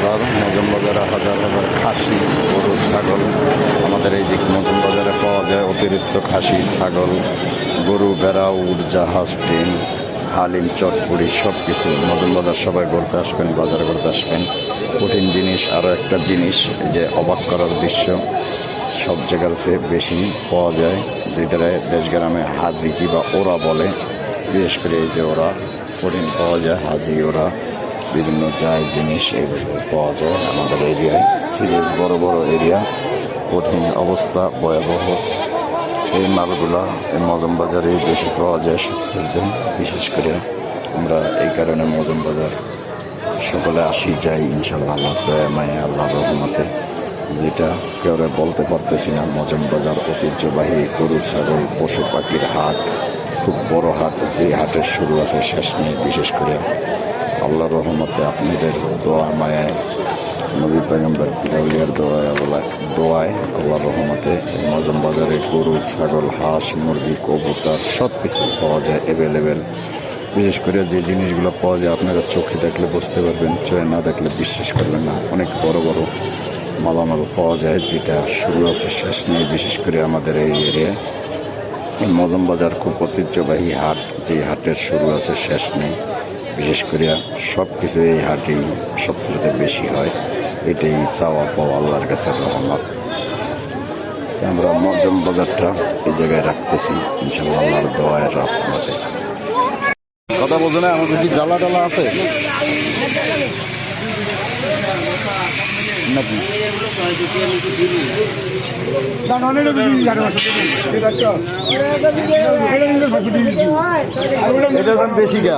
বাজার। মজম বাজারে হাজার হাজার খাসি, গরু, ছাগল আমাদের এই দিক মজম বাজারে পাওয়া যায়। অতিরিক্ত খাসি, ছাগল, গরু, ভেড়া, উট, জাহাজ, ট্রেন, হালিম, চটপুরি সব কিছু মজম বাজার। সবাই ঘুরতে আসবেন, বাজারে ঘুরতে আসবেন। কঠিন জিনিস আরও একটা জিনিস, এই যে অবাক করার দৃশ্য সব জায়গার চেয়ে বেশি পাওয়া যায়, যেটা দেশগ্রামে হাজি কিংবা ওরা বলে। বিশেষ করে এই যে ওরা কঠিন পাওয়া যায়, হাজি ওরা বিভিন্ন যায় জিনিস এগুলো পাওয়া যায় আমাদের এরিয়ায়। সিরিয়াস বড় বড় এরিয়া, কঠিন অবস্থা, ভয়াবহ এই মালগুলা এই মজম বাজারে বেশি পাওয়া যায় সবচেয়ে। বিশেষ করে আমরা এই কারণে মজম বাজার সকলে আসি যাই ইনশাল্লাহ, আল্লাহ দয়া মায়া আল্লাহ রহমতে। যেটা কেউ বলতে পারতেছি না, মজম বাজার ঐতিহ্যবাহী গরু, ছাগল, পশু পাখির হাট, খুব বড় হাট। যে হাটের শুরু আছে শেষ নেই। বিশেষ করে আল্লাহ রহমতে, আপনাদের দোয়া মায়ায়, নবী পয়গম্বর পিরাউলিয়ার দোয়ায় আল্লাহ রহমতে মজম বাজারে গরু, ছাগল, হাঁস, মুরগি, কবুতর সব কিছু পাওয়া যায় অ্যাভেলেবেল। বিশেষ করে যে জিনিসগুলো পাওয়া যায় আপনারা চোখে দেখলে বুঝতে পারবেন, চোখে না দেখলে বিশ্বাস করবেন না। অনেক বড় বড় মালামাল পাওয়া যায়, যেটা শুরু আছে শেষ নেই। বিশেষ করে আমাদের এই এরিয়ায় মজম বাজার খুব ঐতিহ্যবাহী হাট, যে হাটের শুরু আছে শেষ নেই। বিশেষ করে সব কিছু এই হাটেই সবচেয়ে বেশি হয়। এটাই চাওয়া পাওয়া আল্লাহর কাছে রহমত। আমরা মজম বাজারটা এই জায়গায় রাখতেছি ইনশাল্লাহ আল্লাহর দোয়ায় রহমতে। কথা বলছো না, আমাদের কি জ্বালা টালা আছে নাকি? এটার দাম বেশি গা।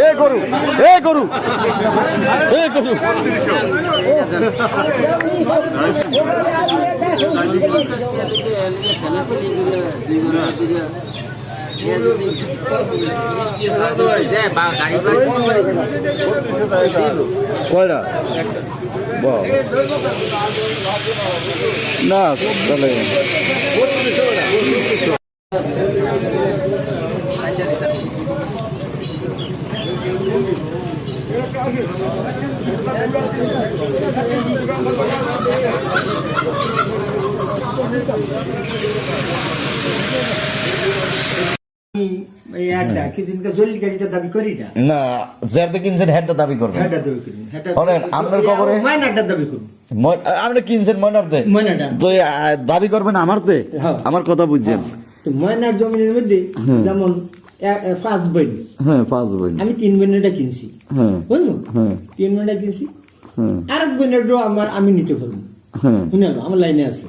এ করু, এ করু, এ করু। কয়টা না তাহলে না, যারতে কিনছেন হেডটা দাবি করবেন। আপনার খবরে আপনি কিনছেন ময়নারতে, তো দাবি করবেন আমারতে। আমার কথা বুঝছেন, ময়নার জমিনের মধ্যে যেমন 5 বই, হ্যাঁ 5 বই, আমি 3 বইটা কিনছি, বুঝলো? 3 বইটা কিনছি, আরেক বইটা আমি নিতে পারবো, শুনেন আমার লাইনে আছে।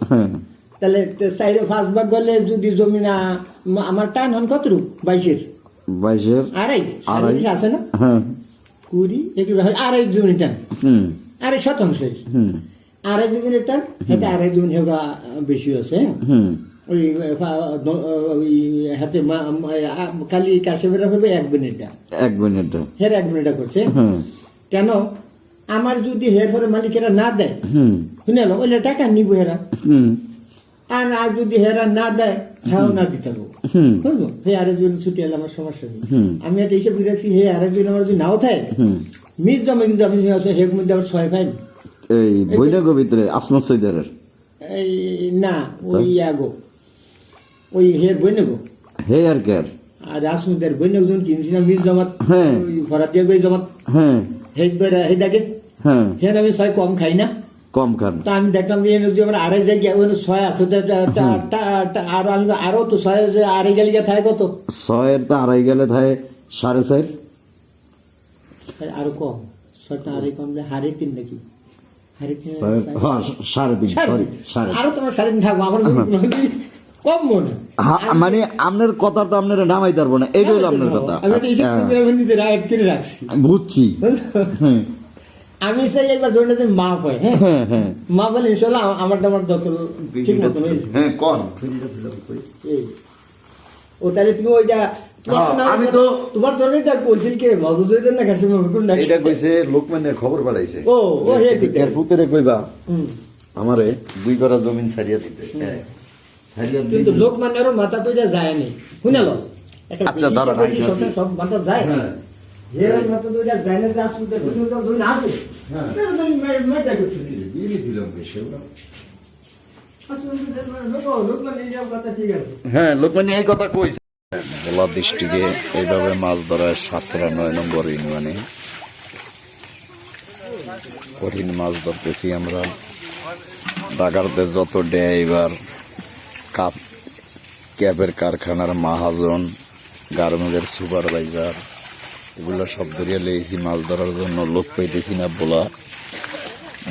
তাহলে 4-5 ভাগ গেলে যদি জমি না আমার টান হন কত রূপ 22-এর আড়াই আছে না, 20 আড়াই জমি টান, 2.5 শতাংশ, আড়াই জমির টান, এটা আড়াই জমি বেশি আছে। ওই হাতে কালি কাশেবেরা হবে 1 বিনেটা, 1 বিনেটা করছে। কেন আমার যদি হের পরে মালিকেরা না দেয়, শুনে ওইলে টাকা নিব হেরা, আর যদি হেরা না দেয় হ্যাঁ না দিতে পারবো, বুঝলো? হে আরেকজন ছুটি এলে আমার সমস্যা নেই। আমি একটা হিসেবে রাখছি, হে আরেকজন আমার যদি নাও থাকে মিস জমে, কিন্তু আমি হের মধ্যে আবার 6 ফাইন এই বইটাগো ভিতরে আসমাত সৈদারের এই না ওই আগো ওই হের বই নেবো, হে আর কেয়ার আর আসমাদের বই নেব যখন কিনছি না মিস জমাত, ওই ফরাতিয়া বই জমাত, হে দেখে হের আমি 6 কম খাই না, কম খান। তা আমি দেখলাম আমার আড়াই জায়গায় 6 আছে, আর আমি আরো তো 6 আড়াই গেলে থাকে কত, 6-এর তো আড়াই গেলে থাকে 4.5, আরো কম 6টা আড়াই কমলে 3.5 নাকি, 3.5 আরো তোমার 3.5 থাকবো আমার কম মনে। মানে আপনার কথা তো আপনার নামাই পারবো না, এইটা হলো আপনার কথা। বুঝছি, আমি চাই একবার ধরে মা পাই, হ্যাঁ মা বলে ইনশাল্লাহ আমার দখল ঠিক মতো ও, তাহলে তুমি ওইটা আমি তো তোমার জন্য বলছিল কে মজুদের না কাছে এটা কইছে লোকমানে খবর পাঠাইছে। ও হে এর পুতেরে কইবা আমারে 2 করা জমিন ছাড়িয়া দিতে, কিন্তু লোকমানেরও মাথা তো যায় নাই, শুনেল? আচ্ছা দাঁড়া, সব মাথা যায়, যে মত দুইটা জানে যা সুদে কিছু তো দুই না আছে হ্যাঁ এটা তো মেটা করতে দিলে বিলি দিলাম বেশি হ্যাঁ লোকমান এই কথা কইছে ভোলা ডিস্ট্রিক্টে এইভাবে মাছ ধরার ৯৭ নম্বর ইউনিয়নে কঠিন মাছ ধরতেছি আমরা। ঢাকাতে যত ড্রাইভার ক্যাবের কারখানার মাহাজন গার্মেন্টের সুপারভাইজার এগুলো সব ধরিয়া লেগেছি মাছ ধরার জন্য। লোক পাইতেছি না বলা,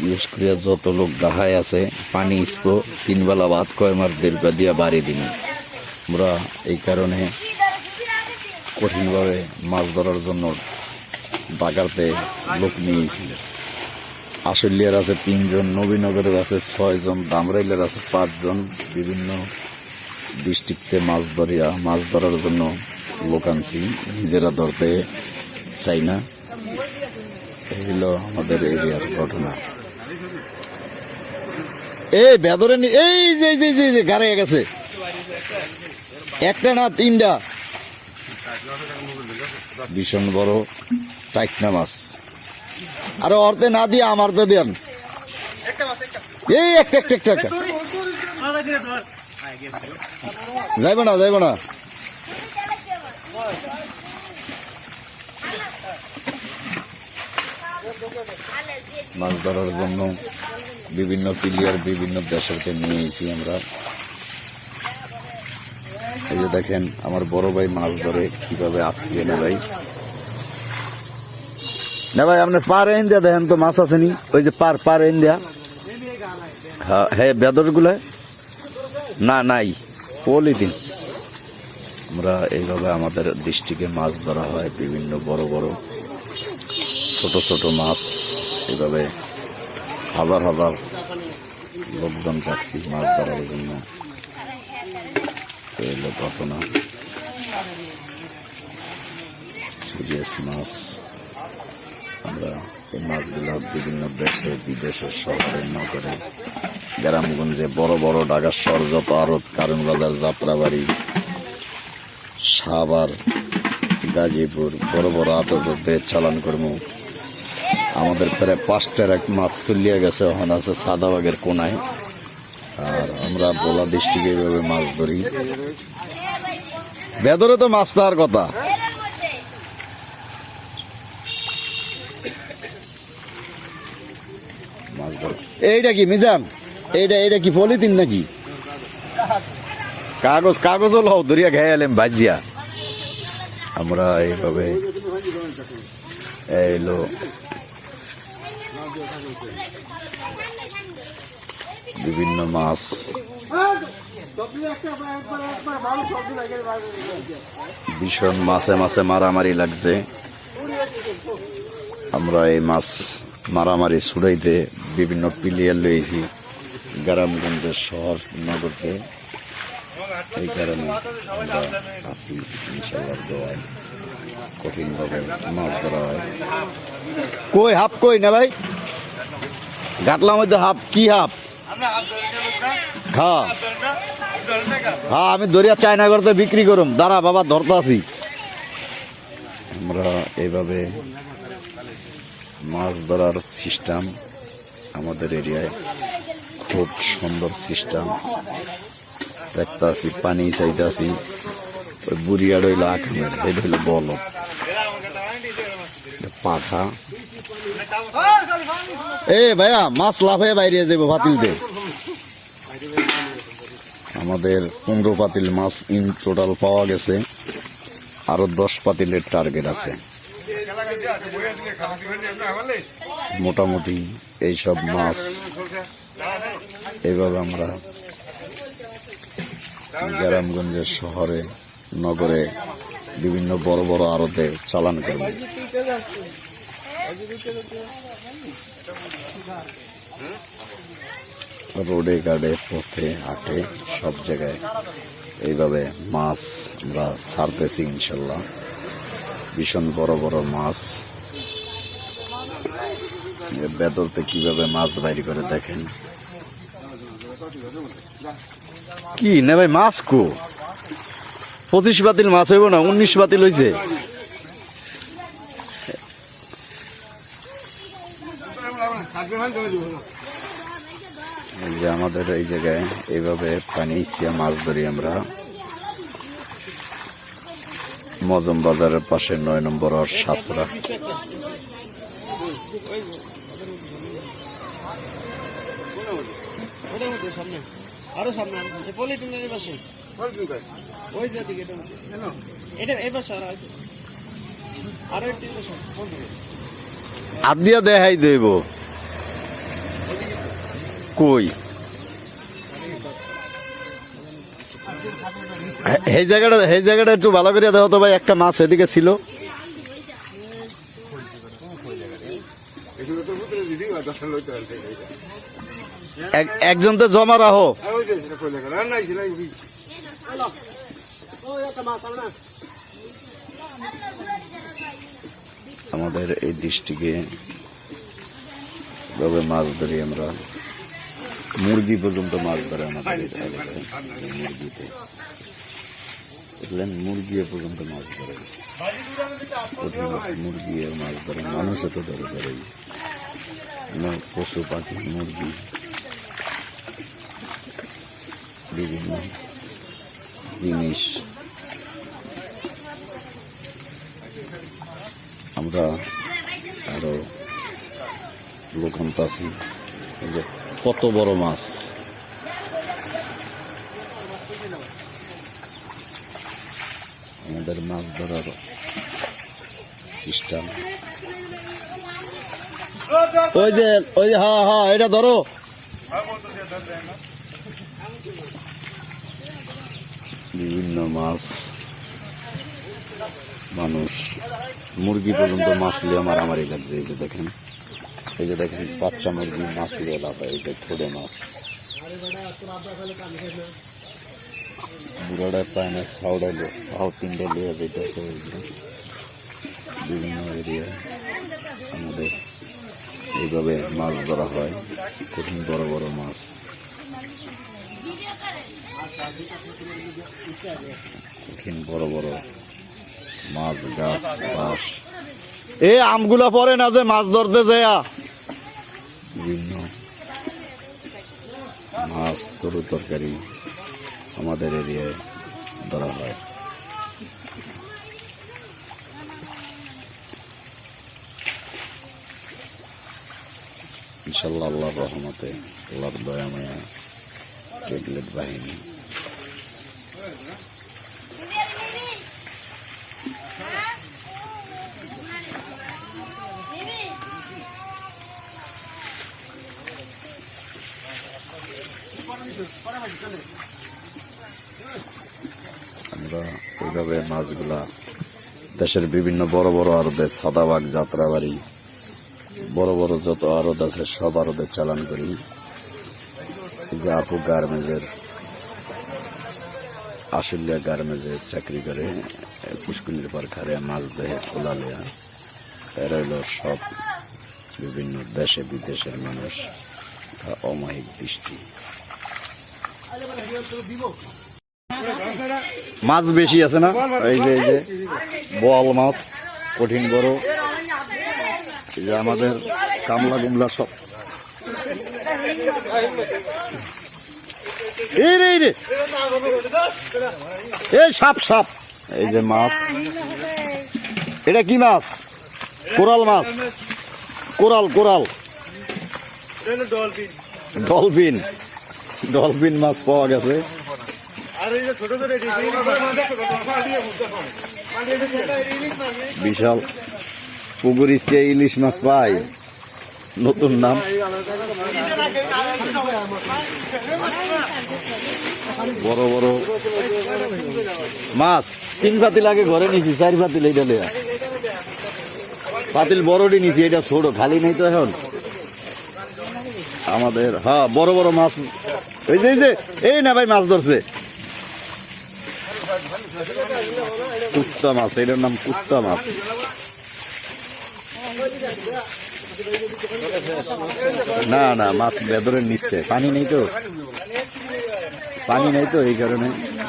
বিশেষ করে যত লোক দেখায় আছে পানি ইস্কো ৩ বেলা ভাত কয় মার দেড় দিয়া বাড়ি দিন। আমরা এই কারণে কঠিনভাবে মাছ ধরার জন্য ঢাকাতে লোক নিয়েছি। আশুলিয়ার আছে ৩ জন, নবীনগরের আছে ৬ জন, দামরাইলের আছে ৫ জন। বিভিন্ন ডিস্ট্রিক্টে মাছ ধরার জন্য লোক আনছি, নিজেরা ধরতে চাই না। এই হলো আমাদের এরিয়ার ঘটনা। এই বেদরে এই যে গাড়ে গেছে একটা না ৩টা ভীষণ বড় টাইকনা মাছ। আরে অর্ধে না দিয়ে আমার তো দেন এই একটা যাইব না মাছ ধরার জন্য বিভিন্ন প্লেয়ার বিভিন্ন দেশেরকে নিয়েছি আমরা। এই যে দেখেন আমার বড় ভাই মাছ ধরে কিভাবে আসছে না ভাই আপনার পার এন দেয়া দেখেন তো মাছ আসেনি, ওই যে পার এন দেয়া হ্যাঁ বেদর গুলা না নাই পলিথিন। আমরা এইভাবে আমাদের ডিস্ট্রিক্টে মাছ ধরা হয়, বিভিন্ন বড় বড় ছোট মাছ। এইভাবে হাজার লোকজন যাচ্ছি মাছ ধরার জন্য। এই হলো ঘটনা। সিরিয়াস মাছ। আমরা এই মাছগুলো বিভিন্ন দেশে বিদেশে শহরে নগরে গ্রামগঞ্জে বড় বড় ঢাকার শহর যত আড়ত, কারণবাজার, যাত্রাবাড়ি, সাভার, গাজীপুর বড় বড় আততে চালান করবো। আমাদের প্রায় ৫টার এক মাছ চলিয়া গেছে, ওখানে আছে সাদাবাগের কোনায়। আর আমরা ভোলা ডিস্ট্রিক্টে এইভাবে মাছ ধরি। বেদরে তো মাছ ধরার কথা। এইটা কি মিজান, এইটা কি পলিথিন নাকি? কাগজও লও ধরিয়া খেয়ে এলাম ভাজিয়া। আমরা এইভাবে এলো বিভিন্ন মাছ। ভীষণ মাছে মারামারি লাগছে। আমরা এই মাছ মারামারি ছুড়াইতে বিভিন্ন প্লেয়ার লইছি গ্রামগঞ্জের শহর নগরকে। এই কারণে আমরা আসি ইনশাআল্লাহ দোয়ায় কঠিনভাবে মাছ ধরা হয়। কই হাফ কই না ভাই? গাটলার মধ্যে হাফ কি হাফ? হ্যাঁ আমি দরিয়া চায়না করতে বিক্রি করুম। দাঁড়া বাবা ধরতে আসি। আমরা এইভাবে মাছ ধরার সিস্টেম আমাদের এরিয়ায় খুব সুন্দর সিস্টেম। দেখতে আসি পানি চাইতে আসি। ওই বুড়িয়া রইল আখামের, এই রইল বল পাঠা। এ ভাইয়া মাছ লাফে বাইরে যাবো পাতিলতে। আমাদের 15 পাতিল মাছ ইন টোটাল পাওয়া গেছে, আরো 10 পাতিলের টার্গেট আছে। মোটামুটি এইসব মাছ এইভাবে আমরা গ্রামগঞ্জের শহরে নগরে বিভিন্ন বড় বড় আড়তে চালান করি। রোডে গাড়ে পথে হাটে সব জায়গায় এইভাবে মাছ আমরা ছাড়তেছি ইনশাল্লাহ। ভীষণ বড় বড় মাছ। বেদরতে কিভাবে মাছ বাইরে করে দেখেন। কি না ভাই মাছ কো 25 বাতিল মাছ হইব না, 19 বাতিল হয়েছে। এই যে আমাদের এই জায়গায় এইভাবে পানি ইচ্ছা মাছ ধরি আমরা মজম বাজারের পাশে ৯ নম্বর আর সাতরা। হাত দিয়া দেখাই দেব কই এই জায়গাটা একটু ভালো করে দেখো তো ভাই, একটা মাছ এদিকে ছিল। একজন তো জমা রাখো। আমাদের এই ডিস্ট্রিক্টে তবে মাছ ধরি আমরা, মুরগি পর্যন্ত মাছ ধরে আমাদের মুরগিতে মুরগি পর্যন্ত মাছ ধরে, মুরগি মাছ ধরে, মানুষও তো ধরে ধরে পশু পাখি মুরগি বিভিন্ন জিনিস। আমরা আরো লোকান পাচ্ছি কত বড় মাছ, আমাদের মাছ ধরার সিস্টেম। ওই যে হ্যাঁ এটা ধরো। বিভিন্ন মাছ, মানুষ মুরগি পর্যন্ত মাছ নিয়ে মারামারি লাগছে। এই যে দেখেন বাচ্চা মুরগি মাছ নিয়ে লাফায়, এই যে ছোট মাছ বুড়াটা পায় না, সাউডাইলো সাউথ ইন্ডিয়া লিয়ে যেতেছে। বিভিন্ন এরিয়ায় আমাদের এইভাবে মাছ ধরা হয়, কঠিন বড় বড় মাছ। কঠিন বড় বড় মাছ, গাছ বাস। এই আমগুলা পরে না যে মাছ ধরতে যায়, বিভিন্ন মাছ তরু তরকারি আমাদের এরিয়ায় ধরা হয়। ইনশাল্লাহ আল্লাহর রহমতে, আল্লাহর দয়া মায়া টেবলেট বাহিনী। আমরা এইভাবে মাছগুলা দেশের বিভিন্ন বড় বড় আড়তে, সাদাবাগ, যাত্রাবাড়ি, বড় বড় যত আড়ত আছে সব আড়তে চালান করি। যে আপু গার্মেন্টসের, আশুলিয়া গার্মেন্টসে চাকরি করে, পুষ্কুনির পর খারে মাছ দেহে খোলা লিয়া। এরা হইল সব বিভিন্ন দেশে বিদেশের মানুষ, অমায়িক দৃষ্টি। মাছ বেশি আছে না, এই যে বোয়াল মাছ কঠিন বড়, এই যে আমাদের কামলা গুমলা সব। এই সাপ সাপ, এই যে মাছ, এটা কি মাছ? কোরাল মাছ, কোরাল কোরাল, ডলফিন ডলফিন মাছ পাওয়া গেছে। বিশাল পুকুর ইচ্ছে ইলিশ মাছ পাই, নতুন নাম। বড় বড় মাছ 3 পাতিল আগে ঘরে নিছি, 4 পাতিল এইটা লেয়া পাতিল বড়টি নিছি, এটা ছোট খালি নেই তো এখন আমাদের। হ্যাঁ বড় বড় মাছ, এই যে এই না ভাই মাছ ধরছে কুস্তা মাছ, এটার নাম কুস্তা মাছ। না না মাছ বেদরের নিচ্ছে, পানি নেই তো এই কারণে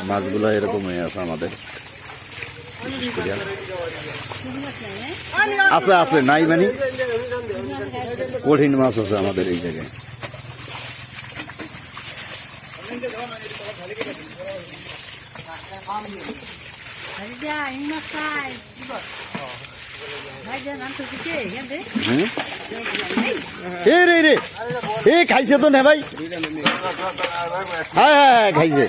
মাছগুলো এরকম হয়ে আছে আমাদের। বিশেষ করে আছে আছে নাই মানে কঠিন মাছ আছে আমাদের এই জায়গায়। খাইছে তো না ভাই, হ্যাঁ হ্যাঁ খাইছে।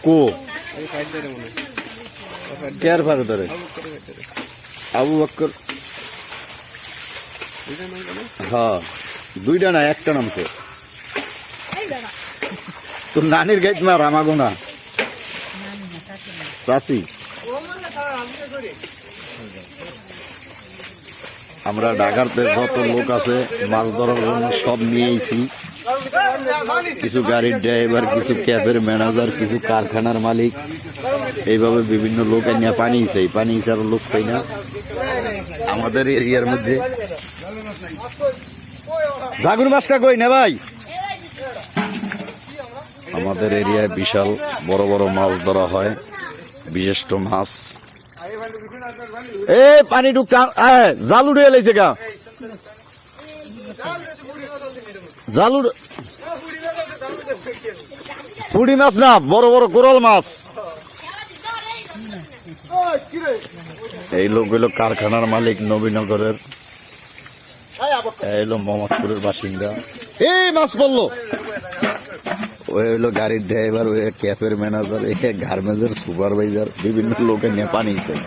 কো কেয়ার ফারে ধরে আবু বক্কর, হ্যাঁ দুইটা না একটা নামছে। তোর নানির গাইত মার আমাগো না চাষি। আমরা ঢাকাতে যত লোক আছে মাছ ধরার জন্য সব নিয়েছি, কিছু গাড়ির ড্রাইভার, কিছু ক্যাফের ম্যানেজার, কিছু কারখানার মালিক, এইভাবে বিভিন্ন লোক নিয়ে পানি চাই, পানি ছাড়া লোক পাই না আমাদের এরিয়ার মধ্যে। জাগুর মাছটা কই না ভাই, আমাদের এরিয়ায় বিশাল বড় বড় মাছ ধরা হয়, বিশিষ্ট মাছ। এ পানি ঢুকটা জাল উড়ে এলাইছে গা, জাল উড়ে, পুঁটি মাছ না, বড় বড় কোরাল মাছ। এই লোক হইল কারখানার মালিক নবীনগরের, এই হলো মোহাম্মদপুরের বাসিন্দা। এই মাছ পড়লো, ওই হইলো গাড়ির ড্রাইভার, ওই ক্যাফের ম্যানেজার, এই গার্মেন্টসের সুপারভাইজার, বিভিন্ন লোকের নিয়ে পানি চাই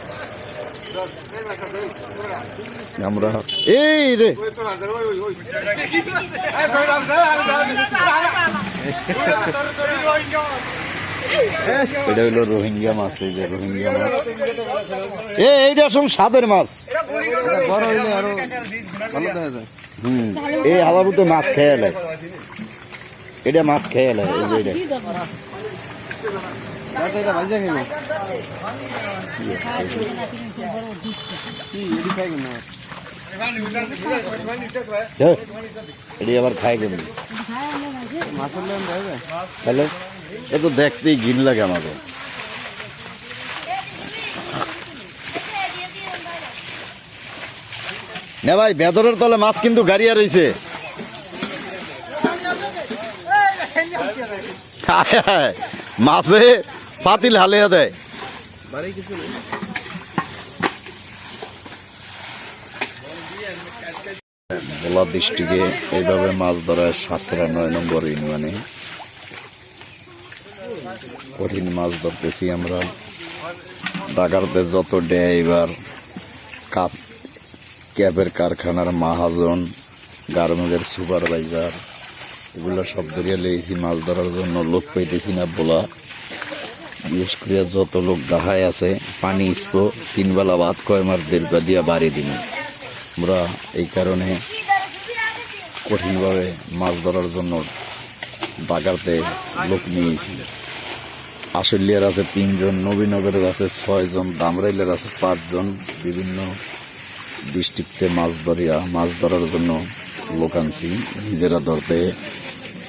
আমরা। এই রে এটা হইলো রোহিঙ্গা মাছ, এই যে রোহিঙ্গা মাছ। এইটা সব সাপের মাছ, এই হালারুতে মাছ খেয়ে এলে, এটা মাছ খেয়ে এলে। এই যে এটা এটি আবার খাই কেন তাহলে, এ তো দেখতেই ঘিন লাগে আমাকে। না ভাই, বেদরের তলে মাছ কিন্তু গাড়িয়া রয়েছে। মাছে পাতিল হালিয়া দেয়। ভোলা ডিস্ট্রিক্টে এইভাবে মাছ ধরার ৯৭ নম্বর ইউনিয়নে কঠিন মাছ ধরতেছি আমরা। ঢাকাতে যত ড্রাইভার, ক্যাবের কারখানার মাহাজন, গার্মেন্টের সুপারভাইজার, এগুলো সব ধরিয়া লেগেছি মাছ ধরার জন্য। লোক পাইতেছি না বলা, বিশেষ করে যত লোক দেখায় আছে পানি ইস্কো 3 বেলা ভাত কয় মার দেড় দিয়া বাড়ি দিন। আমরা এই কারণে কঠিনভাবে মাছ ধরার জন্য ঢাকাতে লোক নিয়েছি। আশুলিয়ার আছে 3 জন, নবীনগরের আছে 6 জন, দামরাইলের আছে 5 জন। বিভিন্ন ডিস্ট্রিক্টে মাছ ধরার জন্য লোক আনছি, নিজেরা ধরতে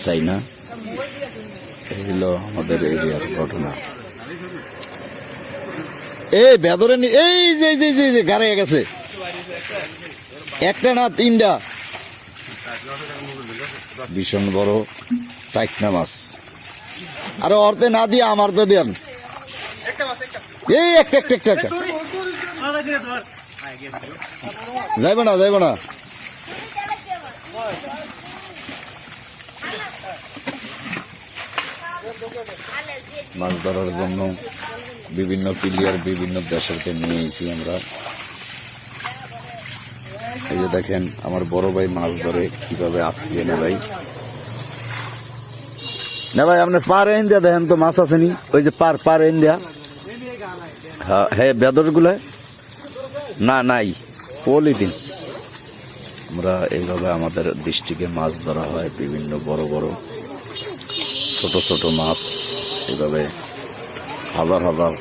চাই না। এই হলো আমাদের এরিয়ার ঘটনা। এই বেদরে এই যে গাড়ে গেছে, একটা না 3টা ভীষণ বড় টাইকনা মাছ। আরে অর্ধে না দিয়ে আমার তো দেন, এই একটা যাইব না মাছ ধরার জন্য বিভিন্ন প্লেয়ার বিভিন্ন দেশেরকে নিয়েছি আমরা। এই যে দেখেন আমার বড় ভাই মাছ ধরে কিভাবে আটকিয়ে না ভাই, না ভাই আপনার পার ইন্ডিয়া দেখেন তো মাছ আসেনি, ওই যে পার ইন্ডিয়া। হ্যাঁ বেদর গুলা না নাই পলিথিন। আমরা এইভাবে আমাদের ডিস্ট্রিক্টে মাছ ধরা হয়, বিভিন্ন বড় বড় ছোট ছোট মাছ। এইভাবে হাজার হাজার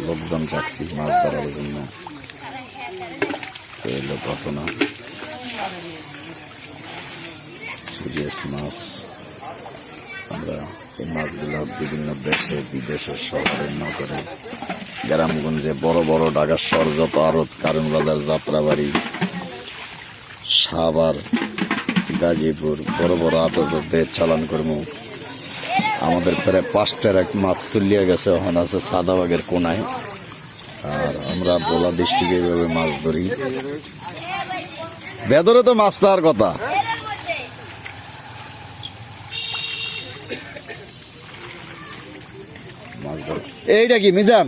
লোকজন যাচ্ছি মাছ ধরার জন্য। এই হলো ঘটনা, সিরিয়াস মাছ আমরা মাছগুলো বিভিন্ন দেশে বিদেশে শহরে নগরে গ্রামগঞ্জে বড় বড় ঢাকা শহর যত আড়ত, কারণ বাজার, যাত্রাবাড়ি, সাভার, গাজীপুর বড় বড় আততে চালান করবো। আমাদের প্রায় 5টার এক মাছ তুলিয়া গেছে, ওখানে আছে সাদাবাগের কোনায়। আর আমরা ভোলা ডিস্ট্রিক্টে এইভাবে মাছ ধরি। বেদরে তো মাছ তার কথা। এইটা কি মিজান,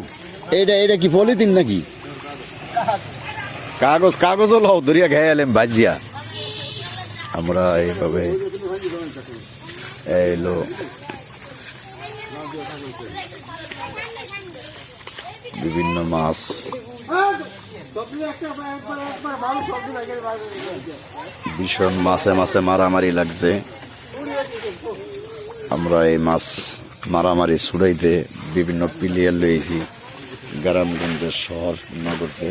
এইটা কি পলিথিন নাকি? কাগজও লও, ধরিয়া খেয়ে এলাম ভাজিয়া। আমরা এইভাবে এলো বিভিন্ন মাছ। ভীষণ মাছে মাছে মারামারি লাগছে। আমরা এই মাছ মারামারি ছুড়াইতে বিভিন্ন প্লেয়ার লইছি গ্রামগঞ্জের শহর নগরতে।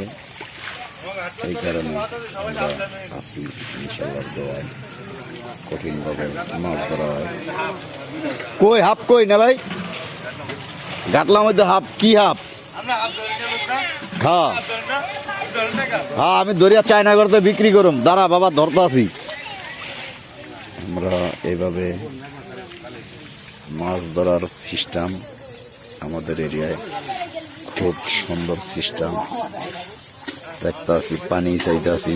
এই কারণে আমরা আসি ইনশাল্লাহ দোয়ায়। কঠিনভাবে মাছ ধরা হয়। কই হাফ কই না ভাই? গাটলার মধ্যে হাফ কি হাফ? হ্যাঁ হ্যাঁ, আমি দরিয়া চায়না করতে বিক্রি করুম। দাঁড়া বাবা, ধরতে আছি। আমরা এইভাবে মাছ ধরার সিস্টেম আমাদের এরিয়ায় খুব সুন্দর সিস্টেম। দেখতে আছি পানি চাইতে আছি।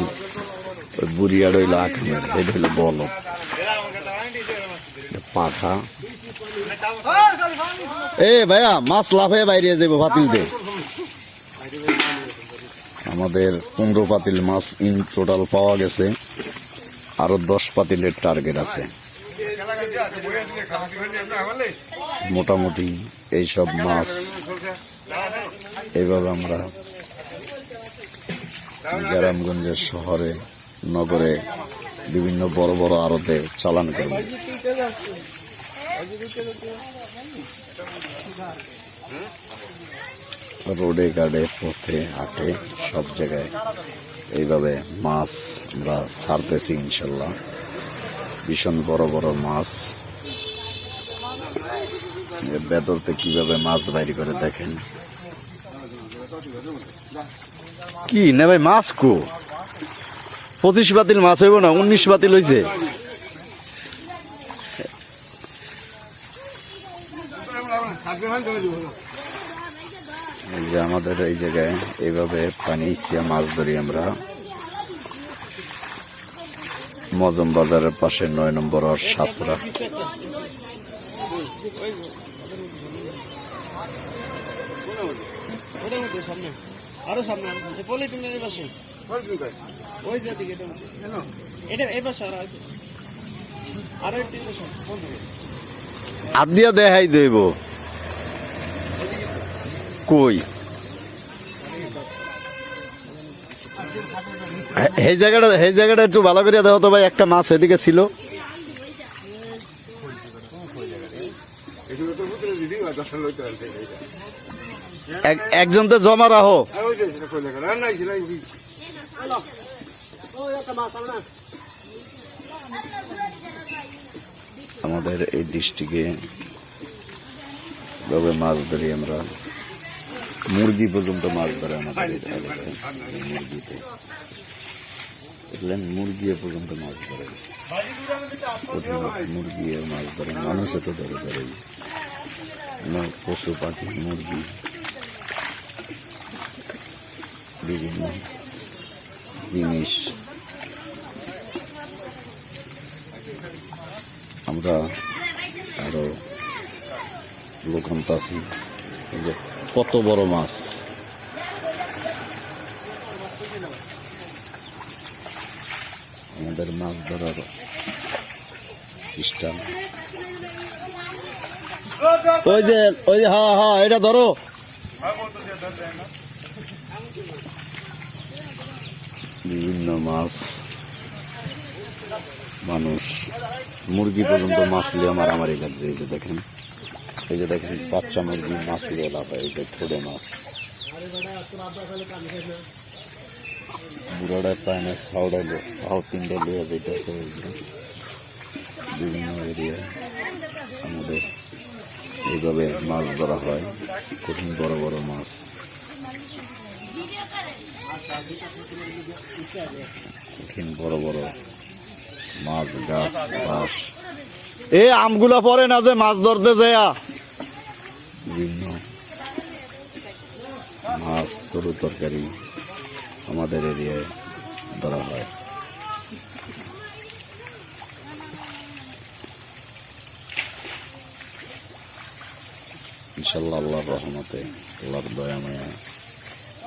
ওই বুড়িয়া রইল আখমের, এটা হইল বল পাঠা। এ ভাইয়া, মাছ লাফে বাইরে যাবো পাতিলতে। আমাদের 15 পাতিল মাছ ইন টোটাল পাওয়া গেছে, আরো 10 পাতিলের টার্গেট আছে। মোটামুটি এইসব মাছ এইভাবে আমরা গ্রামগঞ্জের শহরে নগরে বিভিন্ন বড় বড় আড়তে চালান করি। রোডে গাড়ে পথে হাটে সব জায়গায় এইভাবে মাছ আমরা ছাড়তেছি ইনশাল্লাহ। ভীষণ বড় বড় মাছ। ভেতরতে কিভাবে মাছ বাইরে করে দেখেন। কি না ভাই, মাছ কো 25 পাতিল মাছ হইব না, 19 পাতিল হয়েছে। এই যে আমাদের এই জায়গায় এইভাবে পানি ইচ্ছা মাছ ধরি আমরা। মজম বাজারের পাশে 9 নম্বর আর সাতরা। হাত দিয়া দেখাই দেব কই এই জায়গাটা একটু ভালো করে দেখো তো ভাই। একটা মাছ এদিকে ছিল। একজন তো জমা রাখো। আমাদের এই ডিস্ট্রিক্টে ভাবে মাছ ধরি আমরা। মুরগি পর্যন্ত মাছ ধরে আমাদের মুরগিতে মুরগি পর্যন্ত মাছ ধরে। মুরগি মাছ ধরে, মানুষও তো ধরে ধরে পশু পাখি মুরগি বিভিন্ন জিনিস আমরা আরো লোকান্ত আছি। কত বড় মাছ। আমাদের মাছ ধরার সিস্টেম ওই যে হ্যাঁ এটা ধরো। বিভিন্ন মাছ, মানুষ, মুরগি পর্যন্ত মাছ লিয়ে মারামারি লাগছে। এই যে দেখেন বাচ্চা মুরগি মাছ লিয়ে লাফায়। এই যে ছোটো মাছ বুড়াটা পায় না, সাউডাইলো সাউথ ইন্ডিয়া লিয়ে যেটা বিভিন্ন এরিয়ায় আমাদের এইভাবে মাছ ধরা হয়, কঠিন বড় বড় মাছ। কঠিন বড় বড় মাছ, গাছ বাস। এই আমগুলা পরে না যে মাছ ধরতে যায়, বিভিন্ন মাছ তরু তরকারি আমাদের এরিয়ায় ধরা হয়। ইনশাল্লাহ আল্লাহর রহমতে, আল্লাহর দয়া মায়া,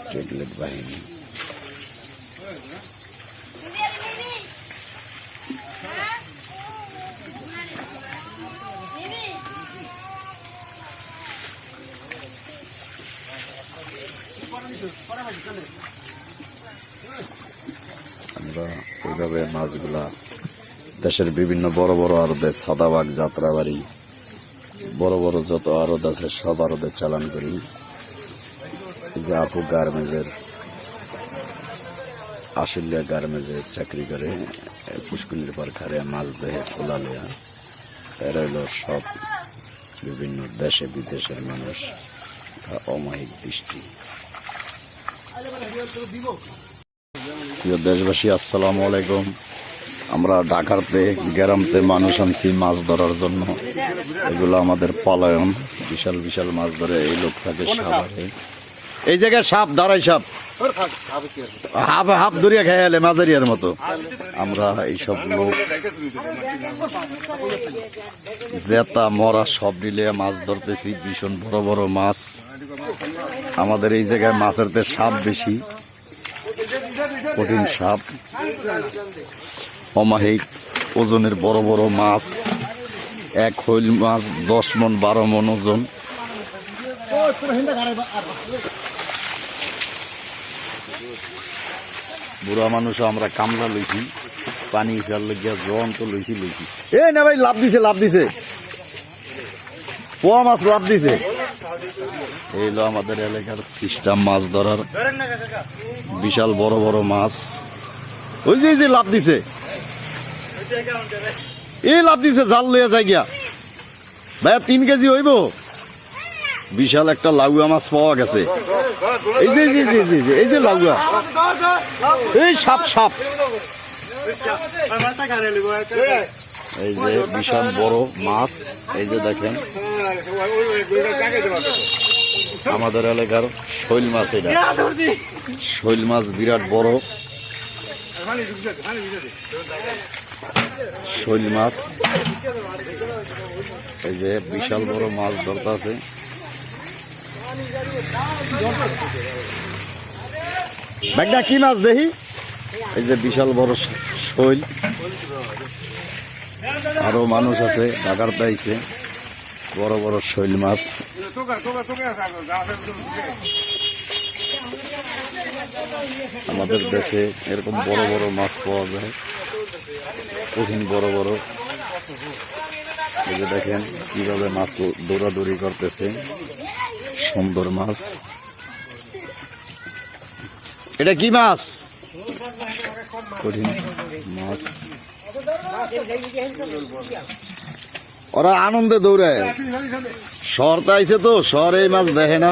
ট্রেডলেট বাহিনী। আমরা এইভাবে মাছগুলা দেশের বিভিন্ন বড় বড় আড়তে, সাদাবাগ, যাত্রাবাড়ি, বড় বড় যত আড়ত আছে সব আড়তে চালান করি। যে আপু গার্মেন্টসের, আশুলিয়া গার্মেন্টসে চাকরি করে, পুষ্কুলির পর খারে মাছ দেহে খোলা লিয়া। এরা হইল সব বিভিন্ন দেশে বিদেশের মানুষ, অমায়িক দৃষ্টি। প্রিয় দেশবাসী, আসসালামু আলাইকুম। আমরা ঢাকাতে গ্রামতে মানুষ আনছি মাছ ধরার জন্য। এগুলো আমাদের পালায়ন, বিশাল বিশাল মাছ ধরে। এই লোক থাকে সাভারে, এই জায়গায় সাপ, দাঁড়াই সাপ, হাফ হাফ ধরিয়া খেয়ে এলে মাঝারিয়ার মতো। আমরা এইসব লোক জেতা মরা সব দিলে মাছ ধরতেছি, ভীষণ বড় বড় মাছ। আমাদের এই জায়গায় মাছের তে সাপ বেশি, কঠিন সাপ, অমায়িক ওজনের বড় বড় মাছ। এক হইল মাছ 10 মণ 12 মণ ওজন। বুড়া মানুষ আমরা কামলা লইছি, পানি ফেল গিয়া জন তো লইছি। এ না ভাই, লাভ দিছে, লাভ দিছে, পোয়া মাছ লাভ দিছে। এই হলো আমাদের এলাকার সিস্টেম মাছ ধরার, বিশাল বড় বড় মাছ। ওই যে লাভ দিছে, এই লাভ দিছে, জাল লইয়া যায় গিয়া ভাইয়া 3 কেজি হইব। বিশাল একটা লাউয়া মাছ পাওয়া গেছে। এই যে এই যে লাউয়া, এই সাপ সাপ, এই যে বিশাল বড় মাছ। এই যে দেখেন আমাদের এলাকার শৈল মাছ, এটা শৈল মাছ, বিরাট বড় শৈল মাছ। এই যে বিশাল বড় মাছ ধরতে আছে। ব্যাগটা কি মাছ দেখি? এই যে বিশাল বড় শৈল। আরো মানুষ আছে ঢাকার পাইছে, বড় বড় শৈল মাছ। আমাদের দেশে এরকম বড় বড় মাছ পাওয়া যায়, কঠিন বড় বড়। এই যে দেখেন কিভাবে মাছ দৌড়াদৌড়ি করতেছে, সুন্দর মাছ। এটা কি মাছ? কঠিন মাছ। ওরা আনন্দে দৌড়ায়, শহরতে আইছে তো, শহরে এই মাছ দেখে না।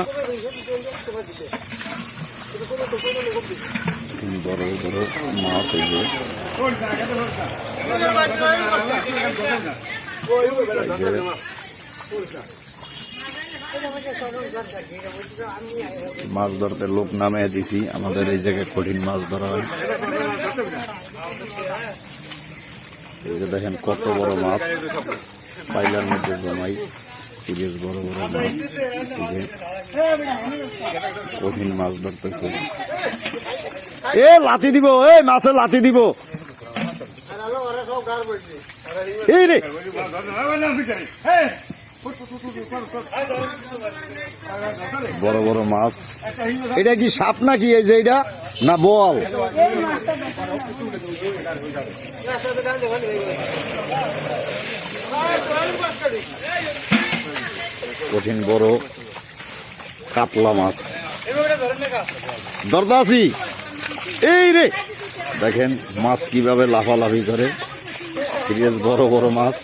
বড় বড় মাছ। এই যে মাছ ধরতে লোক নামে দিছি। আমাদের এই জায়গায় কঠিন মাছ ধরা হয়। এই যে দেখেন কত বড় মাছ, পাইলার মধ্যে জমাই, সিরিয়াস বড় বড় মাছ। কঠিন মাছ ধরতেছে। এ লাথি দিব, এই মাছে লাথি দিব। এই রে বড় বড় মাছ। এটা কি সাপ নাকি? এই যে এটা না বল? কঠিন বড় কাতলা মাছ ধরতে আছি। এই রে দেখেন মাছ কিভাবে লাফালাফি করে, সিরিয়াস বড় বড় মাছ।